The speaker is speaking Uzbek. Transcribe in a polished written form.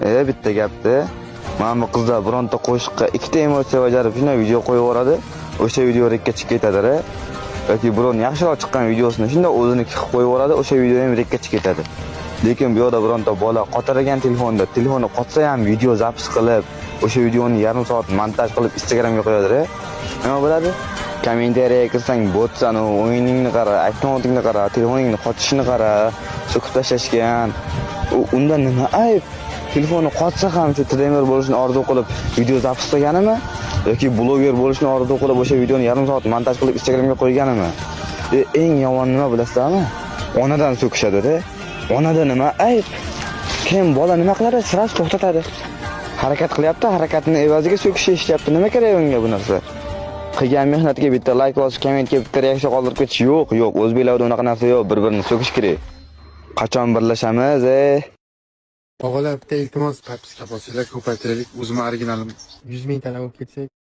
Bitta gapda mana bu qizlar bironta qo'shiqqa ikkita emotsiya bajarib shunday video qo'yib yuboradi. O'sha video rekka chiqib ketadi. Yoki biron yaxshiroq chiqqan videosini shunday o'ziniki qilib qo'yib yuboradi, o'sha video ham rekka chiqib ketadi. Lekin bu yoqda bironta bola qotirgan telefonni qotsa ham video zapis qilib, o'sha videoni yarim soat montaj qilib Instagramga qo'yadi. Nima bo'ladi? Kommentariyaga kirsang, botsan, o'yiningni qara, akkauntingni qara, telefoningni qotishini qara, so'kib tashlashgan. Undan nima ayb? Telefonni qotsa ham shu trener bo'lishni orzu qilib video zapis qilganimi yoki bloger bo'lishni orzu qilib o'sha videoni yarim soat montaj qilib Instagramga qo'yganimi? Eng yomon nima bilasizmi? Onadan so'kishadi-da. Onada nima ayb? Kim bola nima qiladi? Siras to'xtatadi. Harakat qilyapti, harakatini evaziga so'kish eshityapti. Nima kerak unga bu narsa? Qilgan mehnatiga bitta like bosib, kommentga bitta reaksiya qoldirib ketish yo'q. O'zbeklarda unaqa narsa yo'q. Bir-birini so'kish kerak. Qachon birlashamiz? Og'alar bitta iltimos, propiska bo'lsalar ko'paytiraylik. O'zim originalim 100 ming tana bo'lib ketsak.